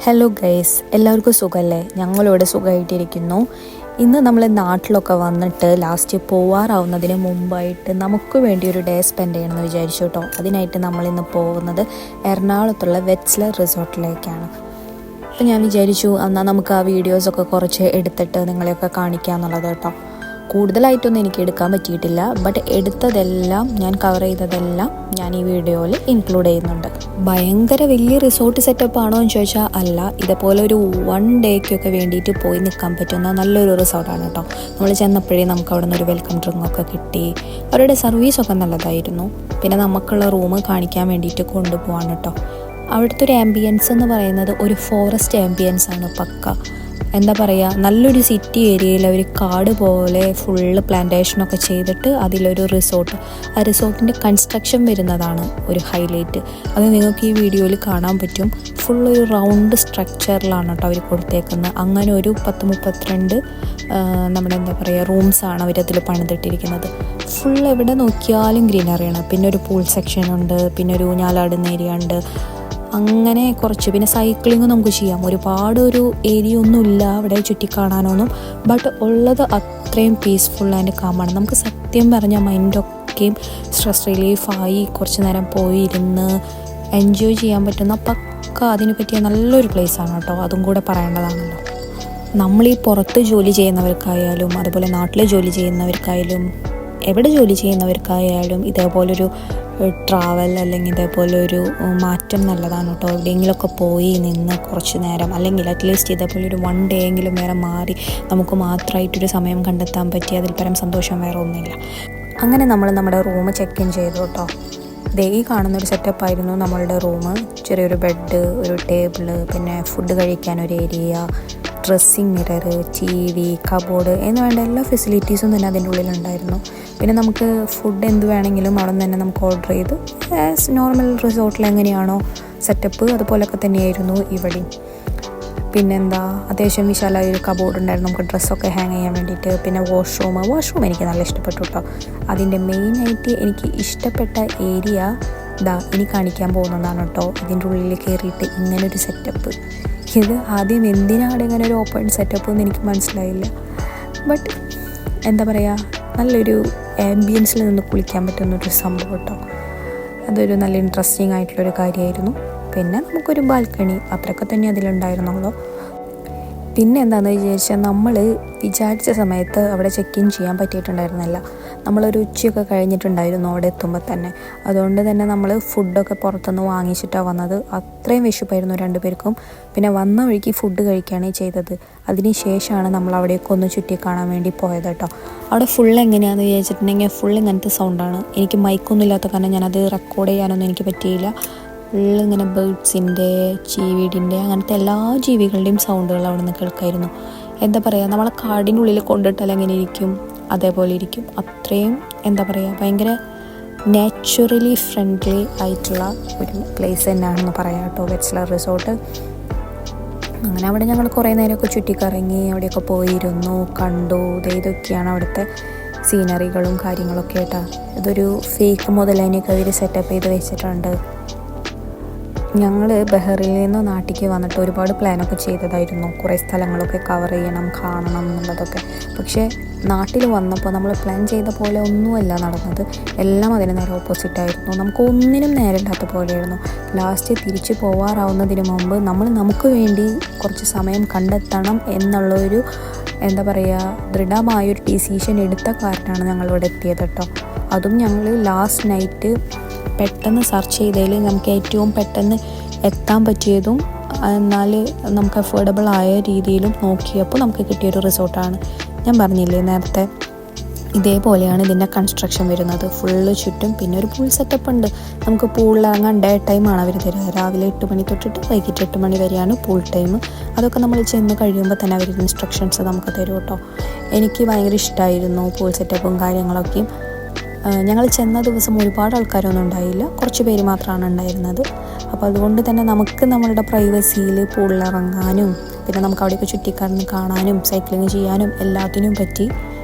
Hello guys, എല്ലാവർക്കും സുഖമല്ലേ? ഞങ്ങളിവിടെ സുഖമായിട്ടിരിക്കുന്നു. ഇന്ന് നമ്മൾ നാട്ടിലൊക്കെ വന്നിട്ട് ലാസ്റ്റ് പോവാറാവുന്നതിന് മുമ്പായിട്ട് നമുക്ക് വേണ്ടി ഒരു ഡേ സ്പെൻഡ് ചെയ്യണമെന്ന് വിചാരിച്ചു കേട്ടോ. അതിനായിട്ട് നമ്മളിന്ന് പോകുന്നത് എറണാകുളത്തുള്ള വെറ്റ്സ്ലർ റിസോർട്ടിലേക്കാണ്. അപ്പോൾ ഞാൻ വിചാരിച്ചു എന്നാൽ നമുക്ക് ആ വീഡിയോസൊക്കെ കുറച്ച് എടുത്തിട്ട് നിങ്ങളെയൊക്കെ കാണിക്കാമെന്നുള്ളത് കേട്ടോ. കൂടുതലായിട്ടൊന്നും എനിക്ക് എടുക്കാൻ പറ്റിയിട്ടില്ല, ബട്ട് എടുത്തതെല്ലാം ഞാൻ കവർ ചെയ്തതെല്ലാം ഞാൻ ഈ വീഡിയോയിൽ ഇൻക്ലൂഡ് ചെയ്യുന്നുണ്ട്. ഭയങ്കര വലിയ റിസോർട്ട് സെറ്റപ്പ് ആണോ എന്ന് ചോദിച്ചാൽ അല്ല. ഇതേപോലെ ഒരു 1 ഡേക്കൊക്കെ വേണ്ടിയിട്ട് പോയി നിൽക്കാൻ പറ്റുന്ന നല്ലൊരു റിസോർട്ടാണ് കേട്ടോ. നമ്മൾ ചെന്നപ്പോഴേ നമുക്ക് അവിടെ നിന്ന് ഒരു വെൽക്കം ഡ്രിങ്കൊക്കെ കിട്ടി. അവരുടെ സർവീസൊക്കെ നല്ലതായിരുന്നു. പിന്നെ നമുക്കുള്ള റൂം കാണിക്കാൻ വേണ്ടിയിട്ട് കൊണ്ടുപോവാണ് കേട്ടോ. അവിടുത്തെ ഒരു ആംബിയൻസ് എന്ന് പറയുന്നത് ഒരു ഫോറസ്റ്റ് ആംബിയൻസ് ആണ്. പക്ക എന്താ പറയുക, നല്ലൊരു സിറ്റി ഏരിയയിൽ അവർ കാട് പോലെ ഫുള്ള് പ്ലാന്റേഷനൊക്കെ ചെയ്തിട്ട് അതിലൊരു റിസോർട്ട്, ആ റിസോർട്ടിൻ്റെ കൺസ്ട്രക്ഷൻ വരുന്നതാണ് ഒരു ഹൈലൈറ്റ്. അത് നിങ്ങൾക്ക് ഈ വീഡിയോയിൽ കാണാൻ പറ്റും. ഫുള്ളൊരു റൗണ്ട് സ്ട്രക്ചറിലാണ് കേട്ടോ അവർ കൊടുത്തേക്കുന്നത്. അങ്ങനെ ഒരു 10-32 നമ്മുടെ എന്താ പറയുക റൂംസാണ് അവരതിൽ പണിതിട്ടിരിക്കുന്നത്. ഫുൾ എവിടെ നോക്കിയാലും ഗ്രീനറിയാണ്. പിന്നെ ഒരു പൂൾ സെക്ഷനുണ്ട്, പിന്നെ ഒരു ഊഞ്ഞാലാടുന്ന ഏരിയ ഉണ്ട്. അങ്ങനെ കുറച്ച് പിന്നെ സൈക്ലിങ് നമുക്ക് ചെയ്യാം. ഒരുപാട് ഒരു ഏരിയ ഒന്നുമില്ല അവിടെ ചുറ്റിക്കാണാനൊന്നും, ബട്ട് ഉള്ളത് അത്രയും പീസ്ഫുൾ ആൻഡ് കാമാണ്. നമുക്ക് സത്യം പറഞ്ഞാൽ മൈൻഡൊക്കെയും സ്ട്രെസ് റിലീഫായി കുറച്ച് നേരം പോയി ഇരുന്ന് എൻജോയ് ചെയ്യാൻ പറ്റുന്ന പക്ക അതിനെ പറ്റിയ നല്ലൊരു പ്ലേസാണ് കേട്ടോ. അതും കൂടെ പറയേണ്ടതാണല്ലോ. നമ്മളീ പുറത്ത് ജോലി ചെയ്യുന്നവർക്കായാലും അതുപോലെ നാട്ടിൽ ജോലി ചെയ്യുന്നവർക്കായാലും എവിടെ ജോലി ചെയ്യുന്നവർക്കായാലും ഇതേപോലൊരു ട്രാവൽ അല്ലെങ്കിൽ ഇതേപോലൊരു മാറ്റം നല്ലതാണ് കേട്ടോ. എവിടെയെങ്കിലുമൊക്കെ പോയി നിന്ന് കുറച്ച് നേരം, അല്ലെങ്കിൽ അറ്റ്ലീസ്റ്റ് ഇതേപോലെ ഒരു 1 ഡേ എങ്കിലും വേറെ മാറി നമുക്ക് മാത്രമായിട്ടൊരു സമയം കണ്ടെത്താൻ പറ്റി അതിൽ പരം സന്തോഷം വേറെ ഒന്നുമില്ല. അങ്ങനെ നമ്മൾ നമ്മുടെ റൂം ചെക്ക് ഇൻ ചെയ്തു കേട്ടോ. ഈ കാണുന്നൊരു സെറ്റപ്പായിരുന്നു നമ്മളുടെ റൂം. ചെറിയൊരു ബെഡ്, ഒരു ടേബിള്, പിന്നെ ഫുഡ് കഴിക്കാനൊരു area, dressing mirror, TV, cupboard എന്ന് വേണ്ട എല്ലാ ഫെസിലിറ്റീസും തന്നെ അതിൻ്റെ ഉള്ളിലുണ്ടായിരുന്നു. പിന്നെ നമുക്ക് ഫുഡ് എന്ത് വേണമെങ്കിലും അവിടെ നിന്ന് തന്നെ നമുക്ക് ഓർഡർ ചെയ്ത് ആസ് നോർമൽ റിസോർട്ടിൽ എങ്ങനെയാണോ സെറ്റപ്പ് അതുപോലൊക്കെ തന്നെയായിരുന്നു ഇവിടെയും. പിന്നെന്താ, അത്യാവശ്യം വിശാലമായ ഒരു കബോർഡ് ഉണ്ടായിരുന്നു നമുക്ക് ഡ്രസ്സൊക്കെ ഹാങ് ചെയ്യാൻ വേണ്ടിയിട്ട്. പിന്നെ വാഷ്റൂം എനിക്ക് നല്ല ഇഷ്ടപ്പെട്ടു കേട്ടോ. അതിൻ്റെ മെയിനായിട്ട് എനിക്ക് ഇഷ്ടപ്പെട്ട ഏരിയ ഇനി കാണിക്കാൻ പോകുന്നതാണ് കേട്ടോ. ഇതിൻ്റെ ഉള്ളിൽ കയറിയിട്ട് ഇങ്ങനൊരു സെറ്റപ്പ്. ഇത് ആദ്യം എന്തിനാണ് ഇങ്ങനെ ഒരു ഓപ്പൺ സെറ്റപ്പ് എന്ന് എനിക്ക് മനസ്സിലായില്ല. ബട്ട് എന്താ പറയുക, നല്ലൊരു ആംബിയൻസിൽ നിന്ന് കുളിക്കാൻ പറ്റുന്നൊരു സംഭവം കേട്ടോ. അതൊരു നല്ല ഇൻട്രസ്റ്റിംഗ് ആയിട്ടുള്ളൊരു കാര്യമായിരുന്നു. പിന്നെ നമുക്കൊരു ബാൽക്കണി അത്രയൊക്കെ തന്നെ അതിലുണ്ടായിരുന്നുള്ളൂ. പിന്നെ എന്താണെന്ന് വിചാരിച്ചാൽ നമ്മൾ വിചാരിച്ച സമയത്ത് അവിടെ ചെക്ക് ഇൻ ചെയ്യാൻ പറ്റിയിട്ടുണ്ടായിരുന്നില്ല. നമ്മളൊരു ഉച്ചയൊക്കെ കഴിഞ്ഞിട്ടുണ്ടായിരുന്നു അവിടെ എത്തുമ്പോൾ തന്നെ. അതുകൊണ്ട് തന്നെ നമ്മൾ ഫുഡൊക്കെ പുറത്തുനിന്ന് വാങ്ങിച്ചിട്ടാണ് വന്നത്. അത്രയും വിശപ്പായിരുന്നു 2 പേർക്കും. പിന്നെ വന്ന വഴിക്ക് ഫുഡ് കഴിക്കുകയാണ് ചെയ്തത്. അതിന് ശേഷമാണ് നമ്മൾ അവിടെയൊക്കെ ഒന്ന് ചുറ്റി കാണാൻ വേണ്ടി പോയത് കേട്ടോ. അവിടെ ഫുൾ എങ്ങനെയാണെന്ന് വിചാരിച്ചിട്ടുണ്ടെങ്കിൽ ഫുൾ ഇങ്ങനത്തെ സൗണ്ടാണ്. എനിക്ക് മൈക്കൊന്നും ഇല്ലാത്ത കാരണം ഞാനത് റെക്കോർഡ് ചെയ്യാനൊന്നും എനിക്ക് പറ്റിയില്ല. ഫുള്ള് ഇങ്ങനെ ബേർഡ്സിൻ്റെ, ചീവീടിൻ്റെ, അങ്ങനത്തെ എല്ലാ ജീവികളുടെയും സൗണ്ടുകൾ അവിടെ നിന്ന് കേൾക്കായിരുന്നു. എന്താ പറയുക, നമ്മളെ കാടിൻ്റെ ഉള്ളിൽ കൊണ്ടിട്ടാൽ എങ്ങനെ ഇരിക്കും അതേപോലെ ഇരിക്കും. അത്രയും എന്താ പറയുക, ഭയങ്കര നാച്ചുറലി ഫ്രണ്ട്ലി ആയിട്ടുള്ള ഒരു പ്ലേസ് തന്നെയാണെന്ന് പറയാം കേട്ടോ വെറ്റ്സ്ലർ റിസോർട്ട്. അങ്ങനെ അവിടെ ഞങ്ങൾ കുറേ നേരമൊക്കെ ചുറ്റിക്കറങ്ങി അവിടെയൊക്കെ പോയിരുന്നു, കണ്ടു. ഇതൊക്കെയാണ് അവിടുത്തെ സീനറികളും കാര്യങ്ങളൊക്കെ കേട്ടോ. ഇതൊരു ഫേക്ക് മുതലേനെയൊക്കെ അവർ സെറ്റപ്പ് ചെയ്ത് വെച്ചിട്ടുണ്ട്. ഞങ്ങൾ ബഹ്റിനിൽ നിന്ന് നാട്ടിലേക്ക് വന്നിട്ട് ഒരുപാട് പ്ലാനൊക്കെ ചെയ്തതായിരുന്നു. കുറേ സ്ഥലങ്ങളൊക്കെ കവർ ചെയ്യണം, കാണണം എന്നുള്ളതൊക്കെ. പക്ഷേ നാട്ടിൽ വന്നപ്പോൾ നമ്മൾ പ്ലാൻ ചെയ്ത പോലെ ഒന്നുമല്ല നടന്നത്. എല്ലാം അതിന് നേരെ ഓപ്പോസിറ്റായിരുന്നു. നമുക്ക് ഒന്നിനും നേരമില്ലാത്ത പോലെയായിരുന്നു. ലാസ്റ്റ് തിരിച്ചു പോവാറാവുന്നതിന് മുമ്പ് നമുക്ക് വേണ്ടി കുറച്ച് സമയം കണ്ടെത്തണം എന്നുള്ളൊരു എന്താ പറയുക ദൃഢമായൊരു ഡിസിഷൻ എടുത്ത കാരണമാണ് ഞങ്ങളിവിടെ എത്തിയത് കേട്ടോ. അതും ഞങ്ങൾ ലാസ്റ്റ് നൈറ്റ് പെട്ടെന്ന് സെർച്ച് ചെയ്തതിൽ നമുക്ക് ഏറ്റവും പെട്ടെന്ന് എത്താൻ പറ്റിയതും എന്നാൽ നമുക്ക് അഫോർഡബിൾ ആയ രീതിയിലും നോക്കിയപ്പോൾ നമുക്ക് കിട്ടിയൊരു റിസോർട്ടാണ്. ഞാൻ പറഞ്ഞില്ലേ നേരത്തെ, ഇതേപോലെയാണ് ഇതിൻ്റെ കൺസ്ട്രക്ഷൻ വരുന്നത്. ഫുള്ള് ചുറ്റും പിന്നെ ഒരു പൂൾ സെറ്റപ്പ് ഉണ്ട്. നമുക്ക് പൂളിലിറങ്ങാൻ ഡേ ടൈമാണ് അവർ തരിക. രാവിലെ 8 മണി തൊട്ടിട്ട് വൈകിട്ട് 8 മണി വരെയാണ് പൂൾ ടൈം. അതൊക്കെ നമ്മൾ ചെന്ന് കഴിയുമ്പോൾ തന്നെ അവർ ഇൻസ്ട്രക്ഷൻസ് നമുക്ക് തരും കേട്ടോ. എനിക്ക് ഭയങ്കര ഇഷ്ടമായിരുന്നു പൂൾ സെറ്റപ്പും കാര്യങ്ങളൊക്കെയും. ഞങ്ങൾ ചെന്ന ദിവസം ഒരുപാട് ആൾക്കാരൊന്നും ഉണ്ടായില്ല, കുറച്ച് പേര് മാത്രമാണ് ഉണ്ടായിരുന്നത്. അപ്പോൾ അതുകൊണ്ട് തന്നെ നമുക്ക് നമ്മളുടെ പ്രൈവസിയിൽ പൂളിലിറങ്ങാനും പിന്നെ നമുക്ക് അവിടെയൊക്കെ ചുറ്റിക്കറന്ന് കാണാനും സൈക്ലിങ് ചെയ്യാനും എല്ലാത്തിനും പറ്റി.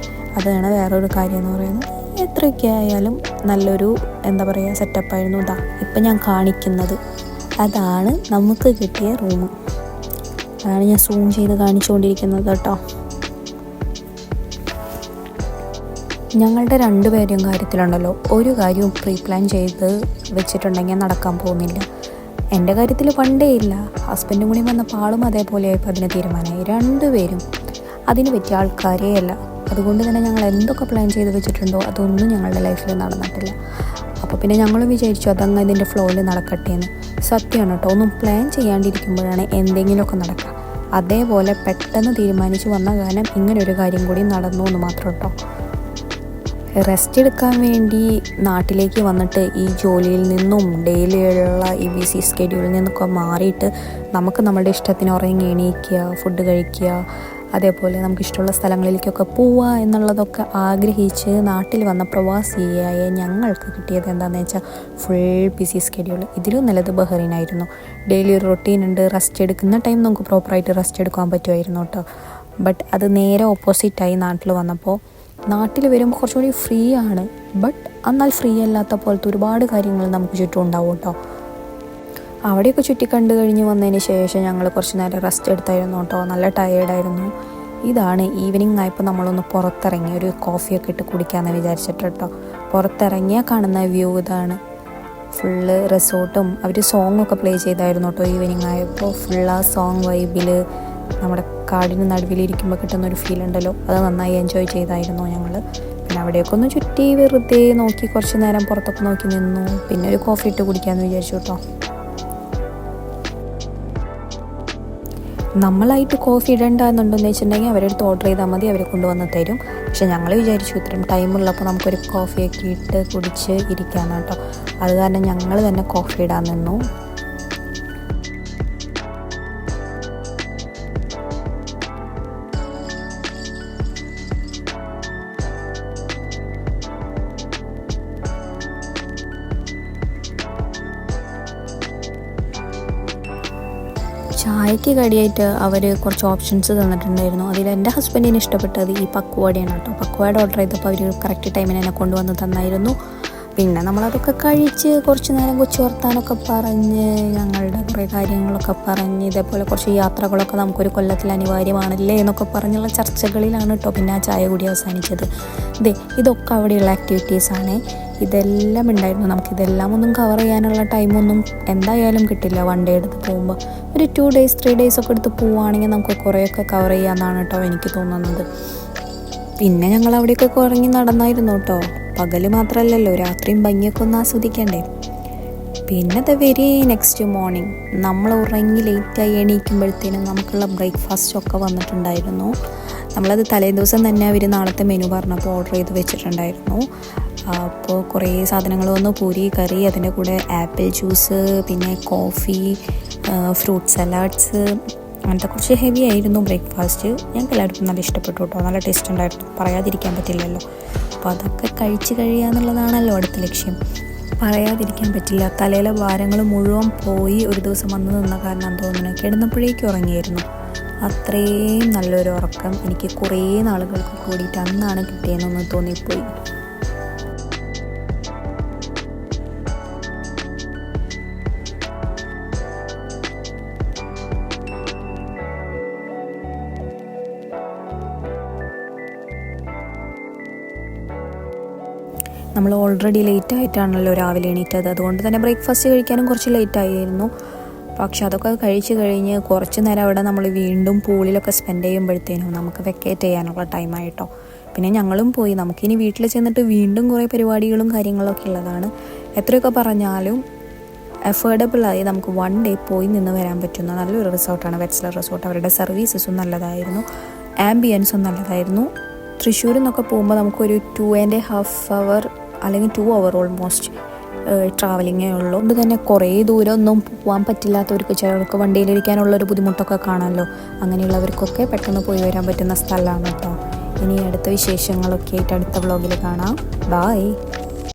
അതാണ് വേറൊരു കാര്യം എന്ന് പറയുന്നത്. എത്രയൊക്കെ ആയാലും നല്ലൊരു എന്താ പറയുക സെറ്റപ്പായിരുന്നു. ഇപ്പം ഞാൻ കാണിക്കുന്നത് അതാണ് നമുക്ക് കിട്ടിയ റൂം. അതാണ് ഞാൻ സൂം ചെയ്ത് കാണിച്ചുകൊണ്ടിരിക്കുന്നത് കേട്ടോ. ഞങ്ങളുടെ രണ്ടുപേരും കാര്യത്തിലുണ്ടല്ലോ ഒരു കാര്യവും പ്രീ പ്ലാൻ ചെയ്ത് വെച്ചിട്ടുണ്ടെങ്കിൽ നടക്കാൻ പോകുന്നില്ല. എൻ്റെ കാര്യത്തിൽ പണ്ടേ ഇല്ല, ഹസ്ബൻഡും കൂടി വന്നപ്പോൾ ആളും അതേപോലെ ആയപ്പോൾ അതിന് തീരുമാനമായി. രണ്ടുപേരും അതിന് പറ്റിയ ആൾക്കാരേ അല്ല. അതുകൊണ്ട് തന്നെ ഞങ്ങൾ എന്തൊക്കെ പ്ലാൻ ചെയ്ത് വെച്ചിട്ടുണ്ടോ അതൊന്നും ഞങ്ങളുടെ ലൈഫിൽ നടന്നിട്ടില്ല. അപ്പോൾ പിന്നെ ഞങ്ങളും വിചാരിച്ചു അതങ്ങ് ഇതിൻ്റെ ഫ്ലോയിൽ നടക്കട്ടെ എന്ന്. സത്യമാണ് കേട്ടോ, ഒന്നും പ്ലാൻ ചെയ്യാണ്ടിരിക്കുമ്പോഴാണ് എന്തെങ്കിലുമൊക്കെ നടക്കുക. അതേപോലെ പെട്ടെന്ന് തീരുമാനിച്ച് വന്ന കാരണം ഇങ്ങനൊരു കാര്യം കൂടി നടന്നു എന്ന് മാത്രം കേട്ടോ. റെസ്റ്റ് എടുക്കാൻ വേണ്ടി നാട്ടിലേക്ക് വന്നിട്ട് ഈ ജോലിയിൽ നിന്നും ഡെയിലിയുള്ള ഈ ബിസി സ്കെഡ്യൂളിൽ നിന്നൊക്കെ മാറിയിട്ട് നമുക്ക് നമ്മുടെ ഇഷ്ടത്തിന് ഉറങ്ങി എണീക്കുക, ഫുഡ് കഴിക്കുക, അതേപോലെ നമുക്കിഷ്ടമുള്ള സ്ഥലങ്ങളിലേക്കൊക്കെ പോവുക എന്നുള്ളതൊക്കെ ആഗ്രഹിച്ച് നാട്ടിൽ വന്ന പ്രവാസിയായ ഞങ്ങൾക്ക് കിട്ടിയത് എന്താണെന്ന് വെച്ചാൽ ഫുൾ ബിസി സ്കെഡ്യൂൾ. ഇതിലും നല്ലത് ബഹ്റൈനായിരുന്നു. ഡെയിലി ഒരു റൊട്ടീനുണ്ട്. റെസ്റ്റ് എടുക്കുന്ന ടൈം നമുക്ക് പ്രോപ്പറായിട്ട് റെസ്റ്റ് എടുക്കാൻ പറ്റുമായിരുന്നു കേട്ടോ. ബട്ട് അത് നേരെ ഓപ്പോസിറ്റായി നാട്ടിൽ വന്നപ്പോൾ. നാട്ടിൽ വരുമ്പോൾ കുറച്ചുകൂടി ഫ്രീ ആണ്, ബട്ട് എന്നാൽ ഫ്രീ അല്ലാത്ത പോലത്തെ ഒരുപാട് കാര്യങ്ങൾ നമുക്ക് ചുറ്റും ഉണ്ടാവും കേട്ടോ. അവിടെയൊക്കെ ചുറ്റി കണ്ടു കഴിഞ്ഞ് വന്നതിന് ശേഷം ഞങ്ങൾ കുറച്ച് നേരം റെസ്റ്റ് എടുത്തായിരുന്നു കേട്ടോ. നല്ല ടയേർഡായിരുന്നു. ഇതാണ് ഈവനിങ് ആയപ്പോൾ നമ്മളൊന്ന് പുറത്തിറങ്ങി ഒരു കോഫിയൊക്കെ ഇട്ട് കുടിക്കാമെന്ന് വിചാരിച്ചിട്ട് കേട്ടോ. പുറത്തിറങ്ങിയാൽ കാണുന്ന വ്യൂ ഇതാണ്. ഫുള്ള് റിസോർട്ടും അവർ സോങ്ങൊക്കെ പ്ലേ ചെയ്തായിരുന്നു കേട്ടോ. ഈവനിങ് ആയപ്പോൾ ഫുൾ ആ സോങ് വൈബിൽ നമ്മുടെ കാടിന് നടുവിലിരിക്കുമ്പോൾ കിട്ടുന്നൊരു ഫീൽ ഉണ്ടല്ലോ, അത് നന്നായി എൻജോയ് ചെയ്തായിരുന്നു ഞങ്ങൾ. പിന്നെ അവിടെയൊക്കെ ഒന്ന് ചുറ്റി വെറുതെ നോക്കി കുറച്ച് നേരം പുറത്തൊക്കെ നോക്കി നിന്നു. പിന്നെ ഒരു കോഫി ഇട്ട് കുടിക്കാമെന്ന് വിചാരിച്ചു കേട്ടോ. നമ്മളായിട്ട് കോഫി ഇടണ്ടെന്നുണ്ടെന്ന് വെച്ചിട്ടുണ്ടെങ്കിൽ അവരുടെ അടുത്ത് ഓർഡർ ചെയ്താൽ മതി, അവർ കൊണ്ടുവന്ന് തരും. പക്ഷെ ഞങ്ങൾ വിചാരിച്ചു ഇത്രയും ടൈമുള്ളപ്പോൾ നമുക്കൊരു കോഫിയൊക്കെ ഇട്ട് കുടിച്ച് ഇരിക്കാമെന്ന് കേട്ടോ. അത് കാരണം ഞങ്ങൾ തന്നെ കോഫി ഇടാൻ നിന്നു. ചായക്ക് കടിയായിട്ട് അവർ കുറച്ച് ഓപ്ഷൻസ് തന്നിട്ടുണ്ടായിരുന്നു. അതിൽ എൻ്റെ ഹസ്ബൻഡിന് ഇഷ്ടപ്പെട്ടത് ഈ പക്വാടയാണ് കേട്ടോ. പക്വാട ഓർഡർ ചെയ്തപ്പോൾ അവർ കറക്റ്റ് ടൈമിന് തന്നെ കൊണ്ടുവന്ന് തന്നായിരുന്നു. പിന്നെ നമ്മളതൊക്കെ കഴിച്ച് കുറച്ച് നേരം കൊച്ചു വർത്താനൊക്കെ പറഞ്ഞ് ഞങ്ങളുടെ കുറേ കാര്യങ്ങളൊക്കെ പറഞ്ഞ് ഇതേപോലെ കുറച്ച് യാത്രകളൊക്കെ നമുക്കൊരു കൊല്ലത്തിൽ അനിവാര്യമാണല്ലേ എന്നൊക്കെ പറഞ്ഞുള്ള ചർച്ചകളിലാണ് കേട്ടോ പിന്നെ ആ ചായ കൂടി അവസാനിച്ചത്. ഇതൊക്കെ അവിടെയുള്ള ആക്ടിവിറ്റീസാണ്. ഇതെല്ലാം ഉണ്ടായിരുന്നു. നമുക്കിതെല്ലാം ഒന്നും കവർ ചെയ്യാനുള്ള ടൈമൊന്നും എന്തായാലും കിട്ടില്ല. വൺ ഡേ എടുത്ത് പോകുമ്പോൾ ഒരു 2 days 3 days ഒക്കെ എടുത്ത് പോവുകയാണെങ്കിൽ നമുക്ക് കുറേയൊക്കെ കവർ ചെയ്യാമെന്നാണ് കേട്ടോ എനിക്ക് തോന്നുന്നത്. പിന്നെ ഞങ്ങൾ അവിടെയൊക്കെ കുറങ്ങി നടന്നായിരുന്നു കേട്ടോ. പകൽ മാത്രമല്ലല്ലോ, രാത്രിയും ഭംഗിയൊക്കെ ഒന്ന് ആസ്വദിക്കണ്ടേ. പിന്നെ ദ വെരി നെക്സ്റ്റ് മോർണിംഗ് നമ്മൾ ഉറങ്ങി ലേറ്റായി എണീക്കുമ്പോഴത്തേനും നമുക്കുള്ള ബ്രേക്ക്ഫാസ്റ്റൊക്കെ വന്നിട്ടുണ്ടായിരുന്നു. നമ്മളത് തലേ ദിവസം തന്നെ അവർ നാളത്തെ മെനു പറഞ്ഞപ്പോൾ ഓർഡർ ചെയ്ത് വെച്ചിട്ടുണ്ടായിരുന്നു. അപ്പോൾ കുറേ സാധനങ്ങൾ വന്നു. പൂരി, കറി, അതിൻ്റെ കൂടെ ആപ്പിൾ ജ്യൂസ്, പിന്നെ കോഫി, ഫ്രൂട്ട് സലാഡ്സ്, അങ്ങനത്തെ കുറച്ച് ഹെവി ആയിരുന്നു ബ്രേക്ക്ഫാസ്റ്റ്. ഞങ്ങൾക്ക് എല്ലാവർക്കും നല്ല ഇഷ്ടപ്പെട്ടു കേട്ടോ. നല്ല ടേസ്റ്റ് ഉണ്ടായിരുന്നു, പറയാതിരിക്കാൻ പറ്റില്ലല്ലോ. അപ്പോൾ അതൊക്കെ കഴിച്ച് കഴിയുക എന്നുള്ളതാണല്ലോ അടുത്ത ലക്ഷ്യം. പറയാതിരിക്കാൻ പറ്റില്ല. തലയിലെ ഭാരങ്ങൾ മുഴുവൻ പോയി ഒരു ദിവസം വന്ന് നിന്ന കാരണം തോന്നുന്നു കിടന്നപ്പോഴേക്കും ഉറങ്ങിയായിരുന്നു. അത്രയും നല്ലൊരു ഉറക്കം എനിക്ക് കുറേ നാളുകൾക്ക് കൂടിയിട്ട് അന്നാണ് കിട്ടിയതെന്നൊന്ന് തോന്നിപ്പോയി. നമ്മൾ ഓൾറെഡി ലേറ്റായിട്ടാണല്ലോ രാവിലെ എണീറ്റത്. അതുകൊണ്ട് തന്നെ ബ്രേക്ക്ഫാസ്റ്റ് കഴിക്കാനും കുറച്ച് ലേറ്റായിരുന്നു. പക്ഷെ അതൊക്കെ കഴിച്ച് കഴിഞ്ഞ് കുറച്ച് നേരം അവിടെ നമ്മൾ വീണ്ടും പൂളിലൊക്കെ സ്പെൻഡ് ചെയ്യുമ്പോഴത്തേനും നമുക്ക് വെക്കേറ്റ് ചെയ്യാനുള്ള ടൈമായിട്ടോ. പിന്നെ ഞങ്ങളും പോയി. നമുക്കിനി വീട്ടിൽ ചെന്നിട്ട് വീണ്ടും കുറേ പരിപാടികളും കാര്യങ്ങളൊക്കെ ഉള്ളതാണ്. എത്രയൊക്കെ പറഞ്ഞാലും അഫോർഡബിളായി നമുക്ക് 1 day പോയി നിന്ന് വരാൻ പറ്റുന്ന നല്ലൊരു റിസോർട്ടാണ് വെറ്റ്സ്ലർ റിസോർട്ട്. അവരുടെ സർവീസസും നല്ലതായിരുന്നു, ആംബിയൻസും നല്ലതായിരുന്നു. തൃശ്ശൂരിൽ നിന്നൊക്കെ പോകുമ്പോൾ നമുക്കൊരു 2.5 hour അല്ലെങ്കിൽ 2 hour ഓൾമോസ്റ്റ് ട്രാവലിങ്ങേ ഉള്ളൂ. അതുകൊണ്ട് തന്നെ കുറേ ദൂരമൊന്നും പോകാൻ പറ്റില്ലാത്തവർക്ക്, ചിലർക്ക് വണ്ടിയിലിരിക്കാനുള്ളൊരു ബുദ്ധിമുട്ടൊക്കെ കാണാമല്ലോ, അങ്ങനെയുള്ളവർക്കൊക്കെ പെട്ടെന്ന് പോയി വരാൻ പറ്റുന്ന സ്ഥലമാണ് കേട്ടോ. ഇനി അടുത്ത വിശേഷങ്ങളൊക്കെ ആയിട്ട് അടുത്ത വ്ളോഗിൽ കാണാം. ബായ്.